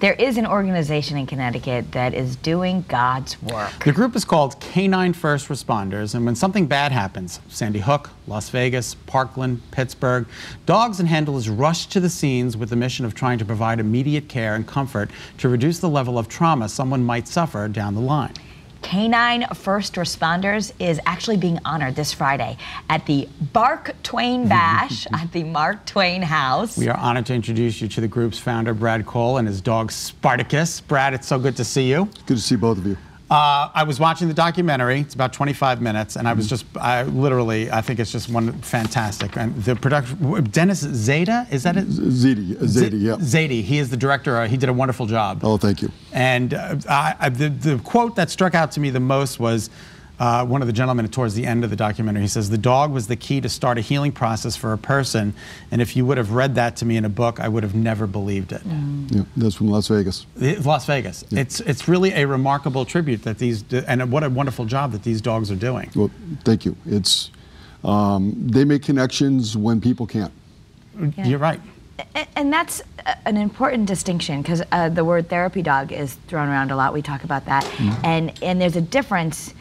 there is an organization in Connecticut that is doing God's work. The group is called Canine First Responders, and when something bad happens, Sandy Hook, Las Vegas, Parkland, Pittsburgh, dogs and handlers rush to the scenes with the mission of trying to provide immediate care and comfort to reduce the level of trauma someone might suffer down the line. Canine First Responders is actually being honored this Friday at the Bark Twain Bash at the Mark Twain House. We are honored to introduce you to the group's founder, Brad Cole, and his dog, Spartacus. Brad, it's so good to see you. Good to see both of you. I was watching the documentary. It's about 25 minutes, and I was just, I think it's just fantastic. And the production, Dennis Zeta, is that it? Zeti, yeah. Zeti, he is the director. He did a wonderful job. Oh, thank you. And the quote that struck out to me the most was one of the gentlemen towards the end of the documentary. He says, "The dog was the key to start a healing process for a person, and if you would have read that to me in a book, I would have never believed it." Yeah, that's from Las Vegas. Las Vegas. Yeah. It's really a remarkable tribute that and what a wonderful job that these dogs are doing. Well, thank you. It's they make connections when people can't. Yeah. You're right. And that's an important distinction, because the word therapy dog is thrown around a lot. We talk about that, and there's a difference.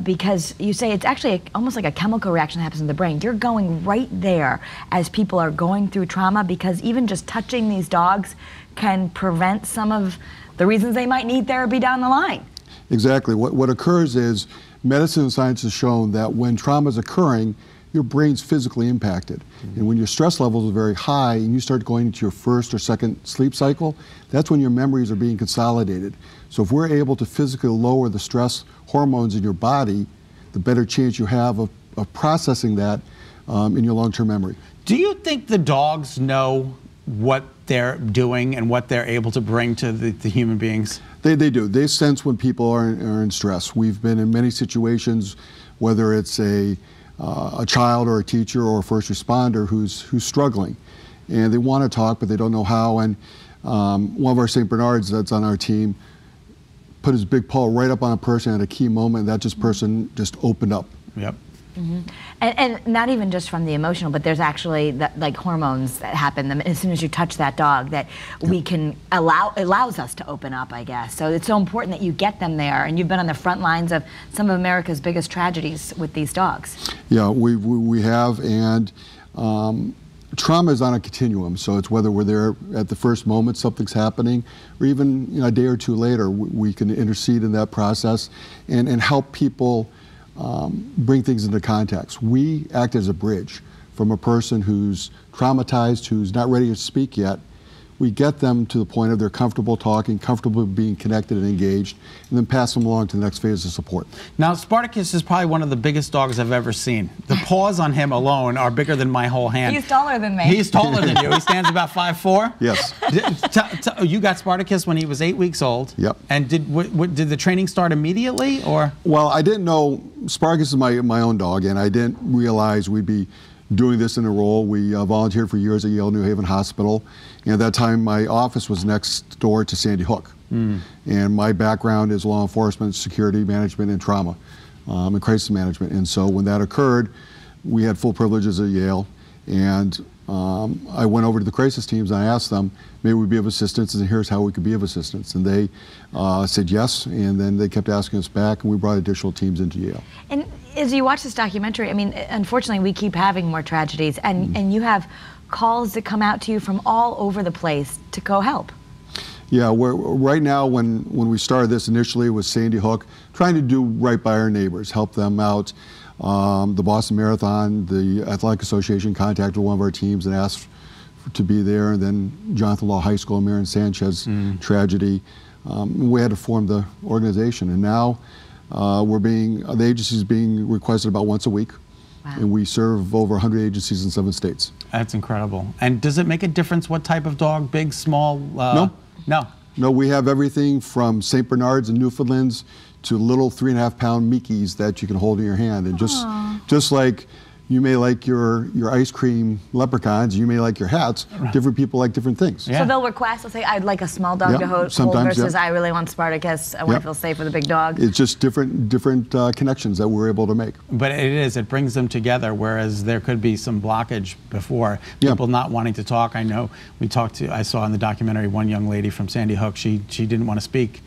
Because you say it's actually almost like a chemical reaction that happens in the brain. You're going right there as people are going through trauma, because even just touching these dogs can prevent some of the reasons they might need therapy down the line. Exactly. What occurs is medicine and science has shown that when trauma is occurring, your brain's physically impacted. And when your stress levels are very high and you start going into your first or second sleep cycle, that's when your memories are being consolidated. So if we're able to physically lower the stress hormones in your body, the better chance you have of processing that in your long-term memory. Do you think the dogs know what they're doing and what they're able to bring to the human beings? They do. They sense when people are in stress. We've been in many situations, whether it's a child or a teacher or a first responder who's struggling, and they want to talk but they don't know how. And one of our St. Bernards that's on our team put his big paw right up on a person at a key moment, and that person just opened up. Yep. And not even just from the emotional, but there's actually like hormones that happen as soon as you touch that dog that we can allows us to open up, I guess. So it's so important that you get them there, and you've been on the front lines of some of America's biggest tragedies with these dogs. Yeah, we have, and trauma is on a continuum, so it's whether we're there at the first moment something's happening, or even a day or two later, we can intercede in that process and help people bring things into context. We act as a bridge from a person who's traumatized, who's not ready to speak yet. We get them to the point of they're comfortable talking, comfortable being connected and engaged, and then pass them along to the next phase of support. Now, Spartacus is probably one of the biggest dogs I've ever seen. The paws on him alone are bigger than my whole hand. He's taller than me. He's taller than you. He stands about 5'4". Yes. You got Spartacus when he was 8 weeks old. Yep. And did the training start immediately, or? Well, I didn't know Spartacus is my own dog, and I didn't realize we'd be doing this in a role. We volunteered for years at Yale New Haven Hospital, and at that time my office was next door to Sandy Hook. And my background is law enforcement, security management, and trauma, and crisis management. And so when that occurred, we had full privileges at Yale, and I went over to the crisis teams and I asked them, maybe we'd be of assistance, and here's how we could be of assistance. And they said yes, and then they kept asking us back, and we brought additional teams into Yale. And as you watch this documentary, I mean, unfortunately, we keep having more tragedies, and you have calls that come out to you from all over the place to go help. Yeah, right now, when we started this initially with Sandy Hook, trying to do right by our neighbors, help them out. The Boston Marathon, the Athletic Association contacted one of our teams and asked to be there, and then Jonathan Law High School, Marion Sanchez tragedy. We had to form the organization, and now the agency is being requested about once a week. Wow. And we serve over 100 agencies in 7 states. That's incredible. And does it make a difference what type of dog, big, small? No. No. No, we have everything from St. Bernards and Newfoundlands to little 3.5-pound Mickeys that you can hold in your hand. And just like you may like your ice cream leprechauns, you may like your hats. Different people like different things. Yeah. So they'll request, they'll say, I'd like a small dog Yep, to hold sometimes, versus yep. I really want Spartacus. I want to feel safe with a big dog. It's just different connections that we're able to make. But it brings them together, whereas there could be some blockage before, people not wanting to talk. I know I saw in the documentary one young lady from Sandy Hook, she didn't want to speak,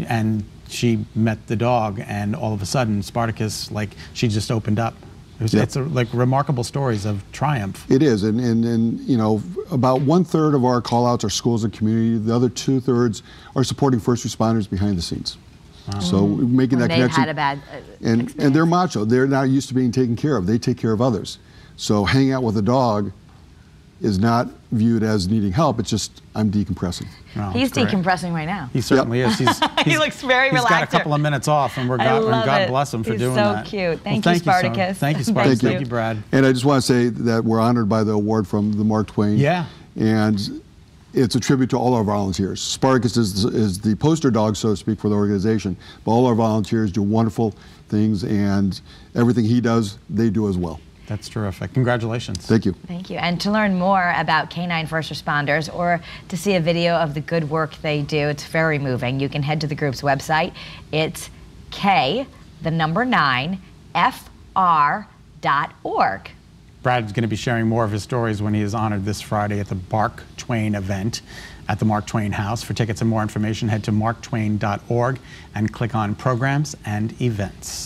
and she met the dog, and all of a sudden Spartacus, like, she just opened up. It's like remarkable stories of triumph. It is, and you know, about 1/3 of our call-outs are schools and community. The other 2/3 are supporting first responders behind the scenes. Wow. So making that connection. Had a bad and they're macho. They're not used to being taken care of. They take care of others. So hanging out with a dog is not viewed as needing help. It's just, I'm decompressing. Oh, He's decompressing right now. He certainly is. He looks very relaxed. He's got a couple of minutes off, and God bless him for doing that. He's so cute. Thank you, Spartacus. Thank you, Spartacus. Thank you, Brad. And I just want to say that we're honored by the award from the Mark Twain. Yeah. And it's a tribute to all our volunteers. Spartacus is the poster dog, so to speak, for the organization. But all our volunteers do wonderful things, and everything he does, they do as well. That's terrific. Congratulations. Thank you. Thank you. And to learn more about canine first responders or to see a video of the good work they do, it's very moving. You can head to the group's website. It's K9FR.org. Brad's going to be sharing more of his stories when he is honored this Friday at the Bark Twain event at the Mark Twain House. For tickets and more information, head to marktwain.org and click on Programs and Events.